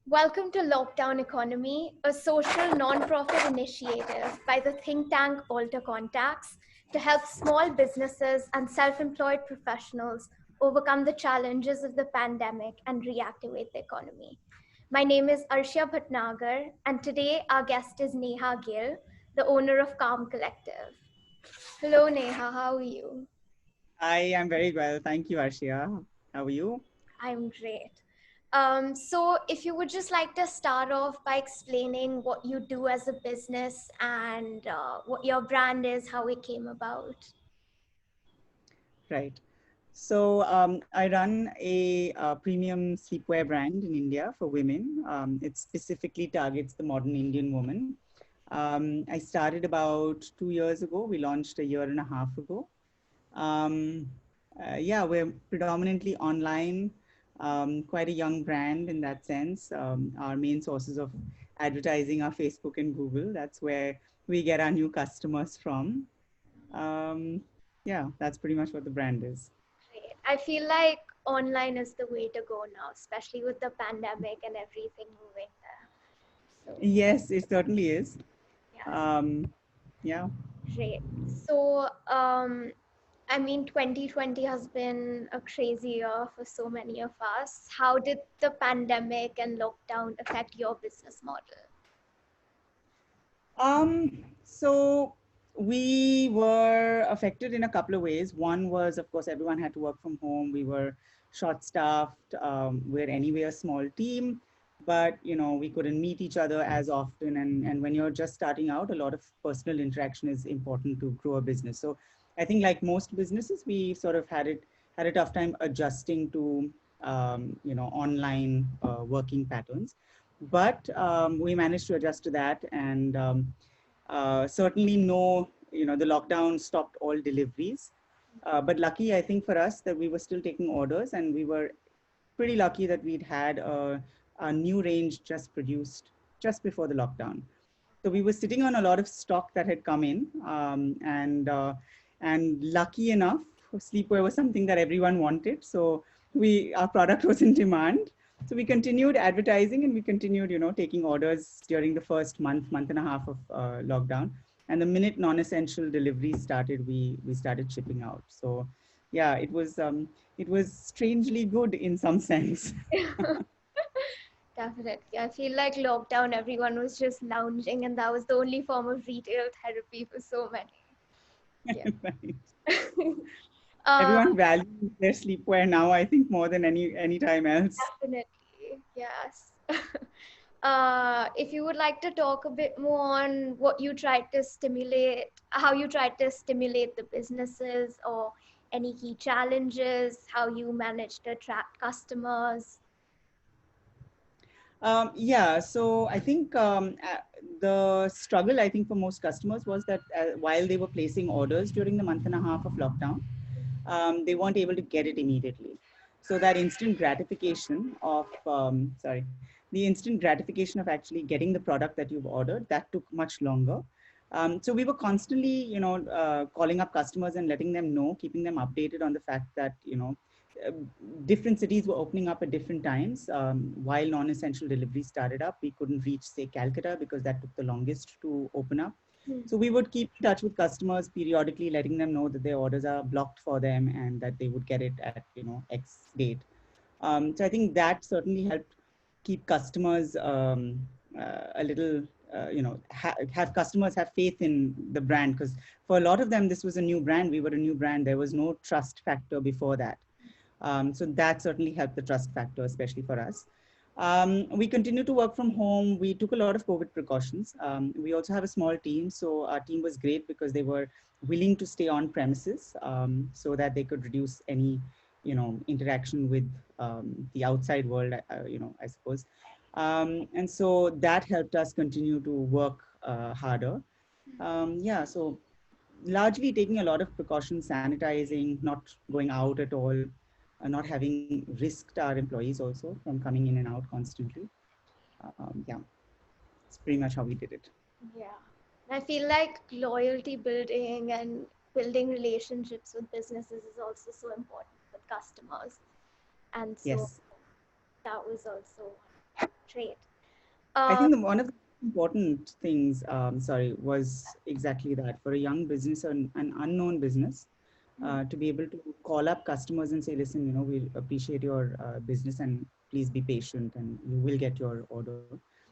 Welcome to Lockdown Economy, a social non-profit initiative by the think tank AlterContacts to help small businesses and self-employed professionals overcome the challenges of the pandemic and reactivate the economy. My name is Arshia Bhatnagar, and today our guest is Neha Gill, the owner of Calm Collective. Hello, Neha. How are you? I am very well. Thank you, Arshia. How are you? I'm great. So, if you would just like to start off by explaining what you do as a business and what your brand is, how it came about. Right. So I run a, premium sleepwear brand in India for women. It specifically targets the modern Indian woman. I started about 2 years ago. We launched a year and a half ago. Um, yeah, we're predominantly online, quite a young brand in that sense. Our main sources of advertising are Facebook and Google. That's where we get our new customers from. Um, yeah, that's pretty much what the brand is. Great. I feel like online is the way to go now, especially with the pandemic and everything moving there. So, Yes, it certainly is. yes, Um, yeah. great. So, I mean, 2020 has been a crazy year for so many of us. How did the pandemic and lockdown affect your business model? So we were affected in a couple of ways. One was, of course, everyone had to work from home. We were short-staffed. We're anyway a small team, but we couldn't meet each other as often. And when you're just starting out, a lot of personal interaction is important to grow a business. So I think, like most businesses, we sort of had a tough time adjusting to online working patterns. But we managed to adjust to that, and certainly the lockdown stopped all deliveries. But lucky, I think, for us that we were still taking orders, and we were pretty lucky that we'd had a new range just produced just before the lockdown. So we were sitting on a lot of stock that had come in, and lucky enough, sleepwear was something that everyone wanted. So our product was in demand. So we continued advertising, and we continued, taking orders during the first month and a half of lockdown. And the minute non-essential deliveries started, we started shipping out. So yeah, it was strangely good in some sense. Definitely. I feel like lockdown, everyone was just lounging, and that was the only form of retail therapy for so many. Yeah. Right. uh, Everyone values their sleepwear now, I think, more than any time else. Definitely. Yes. If you would like to talk a bit more on what you tried to stimulate, how you tried to stimulate the businesses, or any key challenges, how you managed to attract customers. Yeah, so I think the struggle, I think, for most customers was that while they were placing orders during the month and a half of lockdown, they weren't able to get it immediately. So that instant gratification the instant gratification of actually getting the product that you've ordered, that took much longer. So we were constantly, calling up customers and letting them know, keeping them updated on the fact that, uh, different cities were opening up at different times. While non-essential deliveries started up, we couldn't reach, say, Calcutta because that took the longest to open up. Hmm. So we would keep in touch with customers periodically, letting them know that their orders are blocked for them and that they would get it at X date. So I think that certainly helped keep customers a little, have customers have faith in the brand, because for a lot of them this was a new brand. We were a new brand. There was no trust factor before that. So that certainly helped the trust factor, especially for us. We continue to work from home. We took a lot of COVID precautions. We also have a small team. So our team was great because they were willing to stay on premises, so that they could reduce any, interaction with the outside world, I suppose. And so that helped us continue to work harder. Yeah, so largely taking a lot of precautions, sanitizing, not going out at all, not having risked our employees also from coming in and out constantly. Yeah, it's pretty much how we did it. Yeah. I feel like loyalty building and building relationships with businesses is also so important with customers. And so Yes. that was also one. Great. I Uh, think one of the important things, was exactly that for a young business, an unknown business, to be able to call up customers and say, listen, we appreciate your business and please be patient and you will get your order.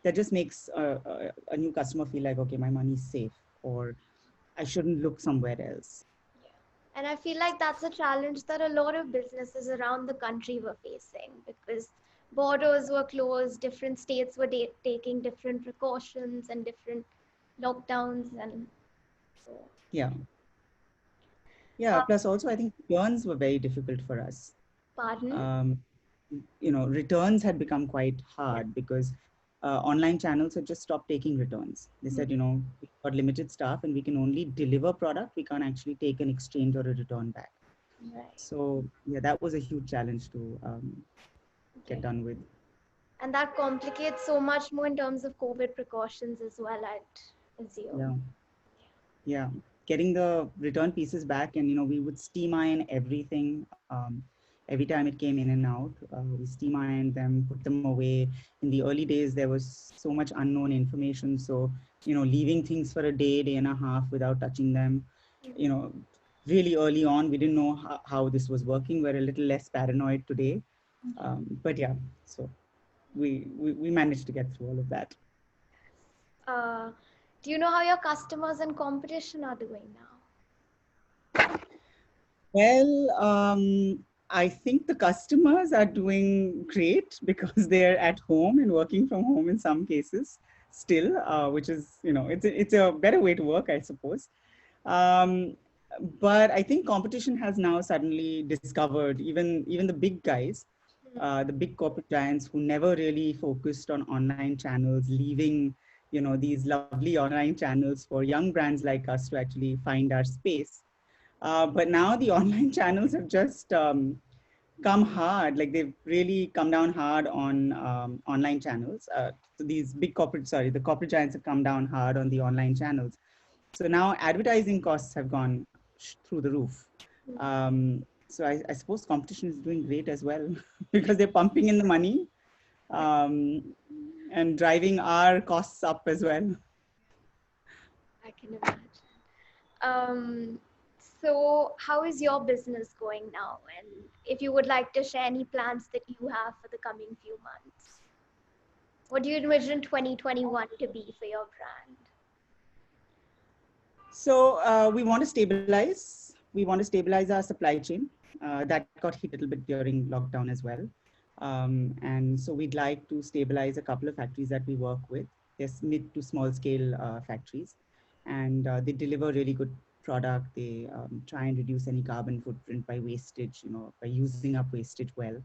That just makes a new customer feel like, okay, my money's safe, or I shouldn't look somewhere else. And I feel like that's a challenge that a lot of businesses around the country were facing because borders were closed, different states were taking different precautions and different lockdowns, and so. Yeah. Yeah. Uh, Plus, also, I think returns were very difficult for us. Pardon? um, Returns had become quite hard because online channels had just stopped taking returns. They Hmm. said, we've got limited staff and we can only deliver product. We can't actually take an exchange or a return back. Right. So yeah, that was a huge challenge to get Okay. done with. And that complicates so much more in terms of COVID precautions as well, I'd Yeah. assume. Yeah, getting the return pieces back, and we would steam iron everything. Every time it came in and out, we steam ironed them, put them away. In the early days, there was so much unknown information, so leaving things for a day, day and a half without touching them. You know, Really early on, we didn't know how this was working. We're a little less paranoid today, but yeah, so we managed to get through all of that. Uh, do you know how your customers and competition are doing now? Well, I think the customers are doing great because they're at home and working from home in some cases still, which is, it's a better way to work, I suppose. Um, but I think competition has now suddenly discovered even the big guys, the big corporate giants who never really focused on online channels, leaving these lovely online channels for young brands like us to actually find our space. But now the online channels have just come hard. Like they've really come down hard on online channels. So these big corporate, sorry, the corporate giants have come down hard on the online channels. So now advertising costs have gone through the roof. So I suppose competition is doing great as well because they're pumping in the money um, and driving our costs up as well. I can imagine. Um, so, how is your business going now? And if you would like to share any plans that you have for the coming few months, what do you envision 2021 to be for your brand? So we want to stabilize. We want to stabilize our supply chain. That got hit a little bit during lockdown as well. And so we'd like to stabilize a couple of factories that we work with. They're mid to small scale factories, and they deliver really good product. They try and reduce any carbon footprint by wastage, by using up wastage well.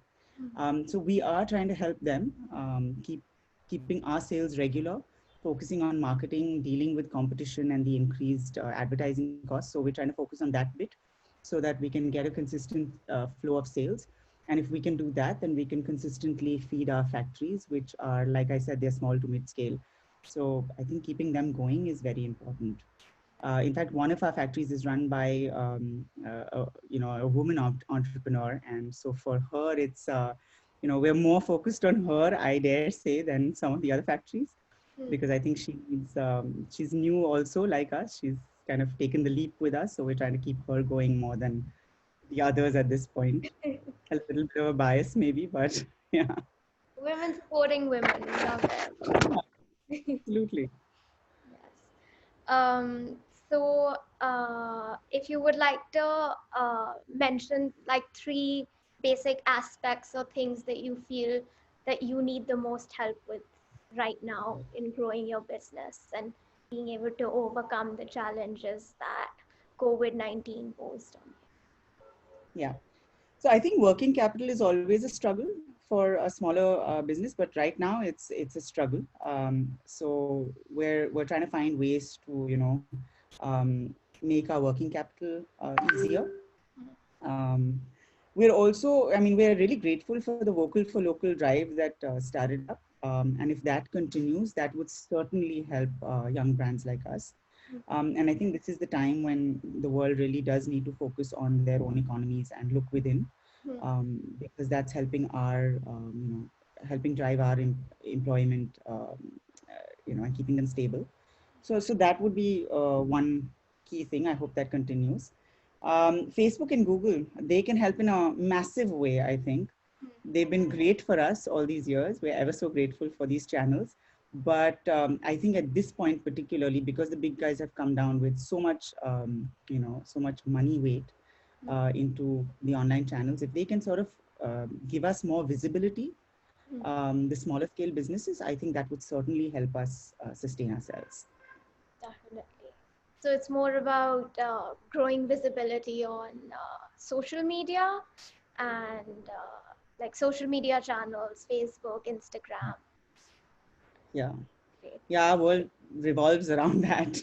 So we are trying to help them keeping our sales regular, focusing on marketing, dealing with competition and the increased advertising costs. So we're trying to focus on that bit so that we can get a consistent flow of sales. And if we can do that, then we can consistently feed our factories, which are, like I said, they're small to mid scale. So I think keeping them going is very important. In fact, one of our factories is run by a woman entrepreneur, and so for her, it's we're more focused on her, I dare say, than some of the other factories, Hmm. because I think she's new also like us. She's kind of taken the leap with us, so we're trying to keep her going more than the others at this point. A little bit of a bias, maybe, but yeah, Women supporting women, love it. absolutely. Yes. Um, so, if you would like to mention like three basic aspects or things that you feel that you need the most help with right now in growing your business and being able to overcome the challenges that COVID-19 posed on Yeah. So I think working capital is always a struggle for a smaller business, but right now it's a struggle. So we're trying to find ways to make our working capital easier. Um, we're also, I mean, we're really grateful for the Vocal for Local drive that started up. And if that continues, that would certainly help young brands like us. And I think this is the time when the world really does need to focus on their own economies and look within, you. because that's helping our, helping drive our employment, and keeping them stable. So that would be one key thing. I hope that continues. Facebook and Google, they can help in a massive way, I think. They've been great for us all these years. We're ever so grateful for these channels. But I think at this point, particularly because the big guys have come down with so much, so much money weight into the online channels, if they can sort of give us more visibility, the smaller scale businesses, I think that would certainly help us sustain ourselves. Definitely. So it's more about growing visibility on social media and like social media channels, Facebook, Instagram. Yeah. Great. Yeah, our world revolves around that.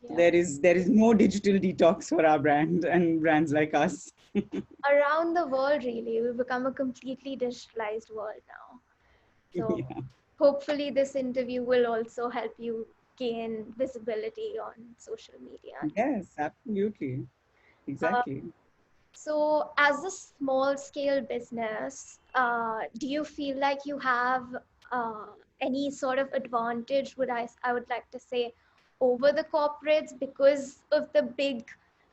Yeah. There is no digital detox for our brand and brands like us. Around the world, really, we've become a completely digitalized world now. So Yeah. hopefully, this interview will also help you gain visibility on social media. Yes, absolutely. Uh, Exactly. So, as a small scale business, do you feel like you have uh, any sort of advantage, I would like to say, over the corporates because of the big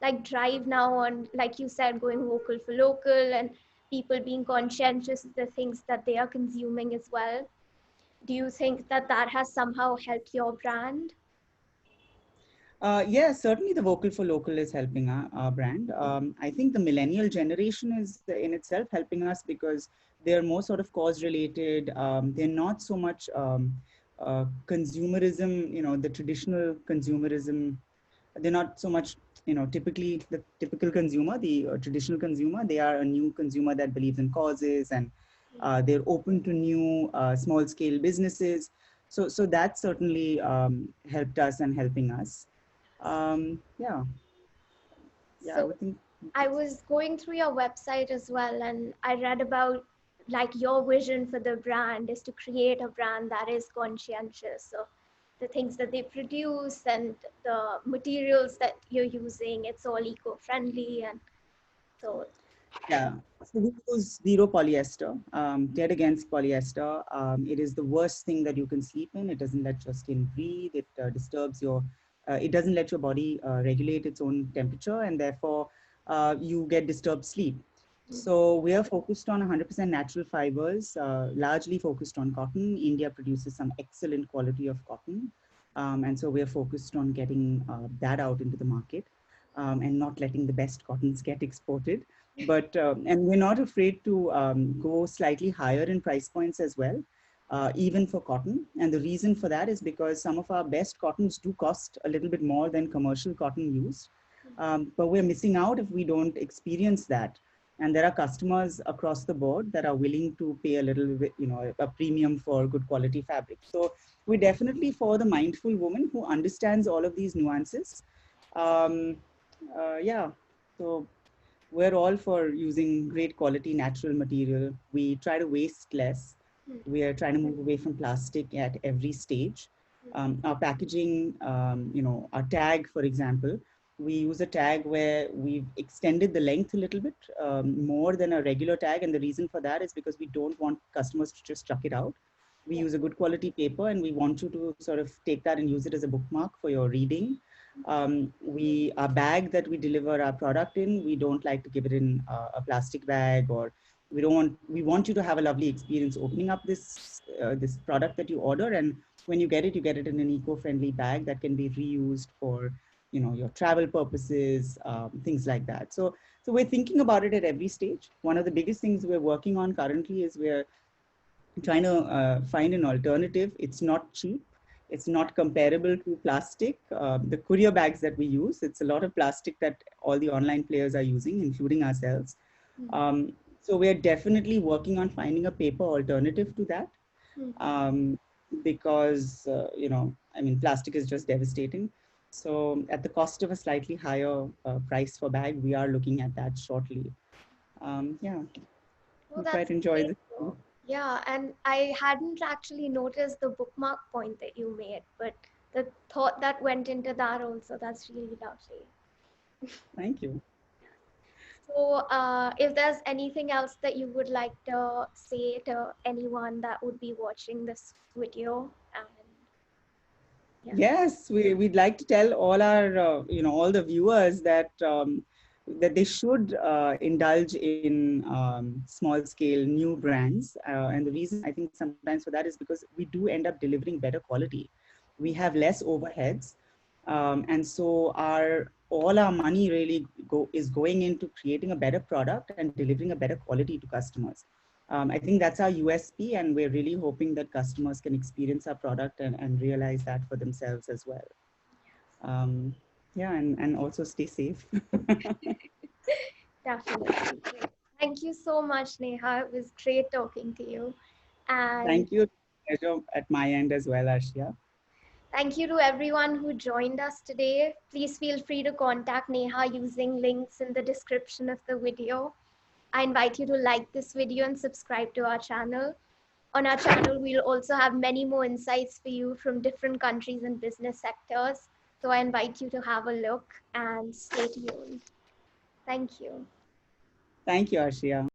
like drive now on, like you said, going vocal for local and people being conscientious of the things that they are consuming as well? Do you think that that has somehow helped your brand? Yeah, certainly the vocal for local is helping our brand. I think the millennial generation is in itself helping us because they're more sort of cause related. They're not so much consumerism, the traditional consumerism. They're not so much, typically the typical consumer, the traditional consumer. They are a new consumer that believes in causes, and they're open to new small scale businesses. So that certainly helped us and helping us. Yeah, yeah, I So would think. I was going through your website as well, and I read about like your vision for the brand is to create a brand that is conscientious. So the things that they produce and the materials that you're using, it's all eco-friendly, and so Yeah. So we use zero polyester, dead against polyester. It is the worst thing that you can sleep in. It doesn't let your skin breathe. It disturbs it doesn't let your body regulate its own temperature, and therefore you get disturbed sleep. So we are focused on 100% natural fibers, largely focused on cotton. India produces some excellent quality of cotton. And so we are focused on getting that out into the market, and not letting the best cottons get exported. But and we're not afraid to go slightly higher in price points as well, even for cotton. And the reason for that is because some of our best cottons do cost a little bit more than commercial cotton used. But we're missing out if we don't experience that. And there are customers across the board that are willing to pay a little bit, a premium for good quality fabric. So we're definitely for the mindful woman who understands all of these nuances. Um, yeah, so we're all for using great quality natural material. We try to waste less. We are trying to move away from plastic at every stage. Our packaging, our tag, for example, we use a tag where we've extended the length a little bit more than a regular tag. And the reason for that is because we don't want customers to just chuck it out. We use a good quality paper, and we want you to sort of take that and use it as a bookmark for your reading. Our bag that we deliver our product in, we don't like to give it in a plastic bag, or we want you to have a lovely experience opening up this product that you order. And when you get it in an eco-friendly bag that can be reused for your travel purposes, things like that. So we're thinking about it at every stage. One of the biggest things we're working on currently is we're trying to find an alternative. It's not cheap. It's not comparable to plastic. The courier bags that we use, it's a lot of plastic that all the online players are using, including ourselves. So we're definitely working on finding a paper alternative to that, um, because, I mean, plastic is just devastating. So at the cost of a slightly higher price for bag, we are looking at that shortly. Yeah, oh, we quite that's enjoy great this. though. Yeah, and I hadn't actually noticed the bookmark point that you made, but the thought that went into that also, that's really lovely. Thank you. So, if there's anything else that you would like to say to anyone that would be watching this video, and yeah, Yes, we'd like to tell all our, all the viewers that they should indulge in small scale new brands. And the reason I think sometimes for that is because we do end up delivering better quality. We have less overheads. And so all our money really is going into creating a better product and delivering a better quality to customers. I think that's our USP, and we're really hoping that customers can experience our product and realize that for themselves as well. Um, yeah, and also stay safe. definitely. Great. Thank you so much, Neha. It was great talking to you. And Thank you. Pleasure at my end as well, Arshia. thank you to everyone who joined us today. Please feel free to contact Neha using links in the description of the video. I invite you to like this video and subscribe to our channel. On our channel, we'll also have many more insights for you from different countries and business sectors. So I invite you to have a look and stay tuned. Thank you. Thank you, Arshia.